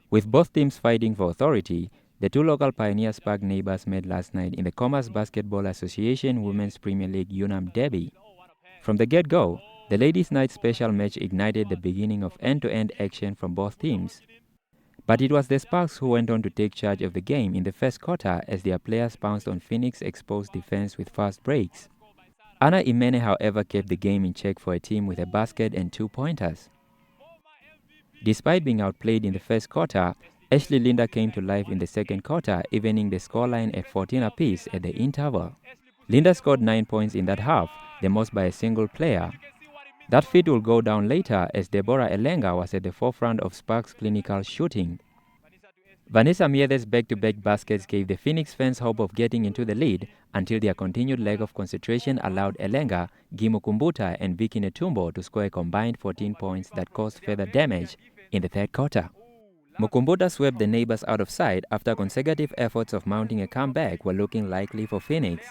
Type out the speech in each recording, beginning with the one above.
With both teams fighting for authority, the two local Pioneer Spark neighbors met last night in the Commerce Basketball Association Women's Premier League Unam Derby. From the get-go, the Ladies' Night Special match ignited the beginning of end-to-end action from both teams. But it was the Sparks who went on to take charge of the game in the first quarter as their players pounced on Phoenix exposed defense with fast breaks. Anna Imene, however, kept the game in check for a team with a basket and 2-pointers. Despite being outplayed in the first quarter, Ashley Linda came to life in the second quarter, evening the scoreline at 14 apiece at the interval. Linda scored 9 points in that half, the most by a single player. That feat will go down later as Deborah Elenga was at the forefront of Sparks' clinical shooting. Vanessa Miede's back-to-back baskets gave the Phoenix fans hope of getting into the lead until their continued lack of concentration allowed Elenga, Gimo Kumbuta and Vicky Netumbo to score a combined 14 points that caused further damage in the third quarter. Mukumbuta swept the neighbors out of sight after consecutive efforts of mounting a comeback were looking likely for Phoenix.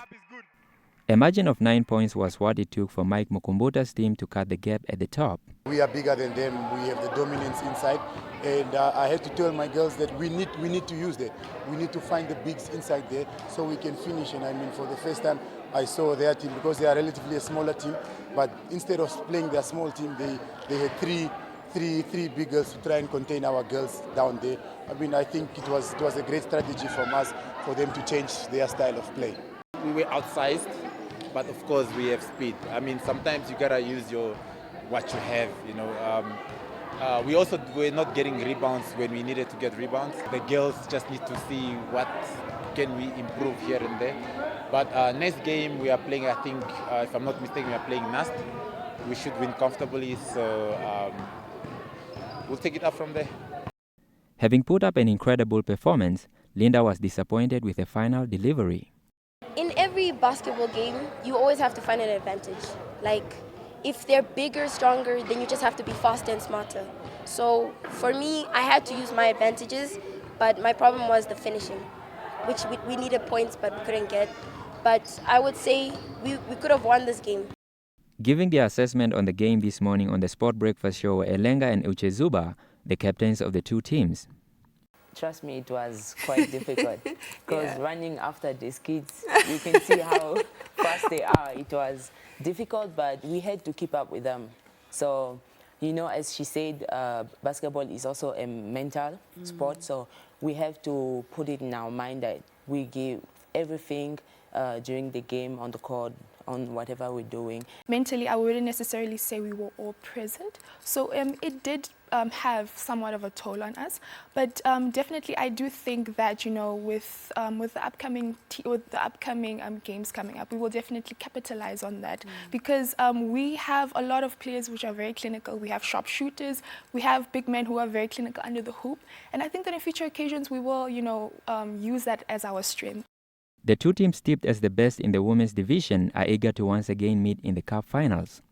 A margin of 9 points was what it took for Mike Mukumbuta's team to cut the gap at the top. We are bigger than them. We have the dominance inside, and I had to tell my girls that we need to use that. We need to find the bigs inside there so we can finish. And I mean, for the first time, I saw their team because they are relatively a smaller team. But instead of playing their small team, they had three big girls to try and contain our girls down there. I mean, I think it was a great strategy from us for them to change their style of play. We were outsized, but of course we have speed. I mean, sometimes you gotta use what you have. You know, we also were not getting rebounds when we needed to get rebounds. The girls just need to see what can we improve here and there. But next game we are playing. I think, if I'm not mistaken, we are playing Nast. We should win comfortably. So we'll take it up from there. Having put up an incredible performance, Linda was disappointed with the final delivery. In every basketball game, you always have to find an advantage. Like, if they're bigger, stronger, then you just have to be faster and smarter. So for me, I had to use my advantages, but my problem was the finishing, which we needed points, but we couldn't get. But I would say we could have won this game. Giving their assessment on the game this morning on the Sport Breakfast Show were Elenga and Uchezuba, the captains of the two teams. Trust me, it was quite difficult because running after these kids, you can see how fast they are. It was difficult, but we had to keep up with them. So, you know, as she said, basketball is also a mental sport, so we have to put it in our mind that we give everything during the game, on the court, on whatever we're doing. Mentally, I wouldn't necessarily say we were all present, so it did have somewhat of a toll on us. But definitely, I do think that, you know, with the upcoming games coming up, we will definitely capitalize on that because we have a lot of players which are very clinical. We have sharpshooters, we have big men who are very clinical under the hoop, and I think that in future occasions we will, you know, use that as our strength. The two teams tipped as the best in the women's division are eager to once again meet in the Cup finals.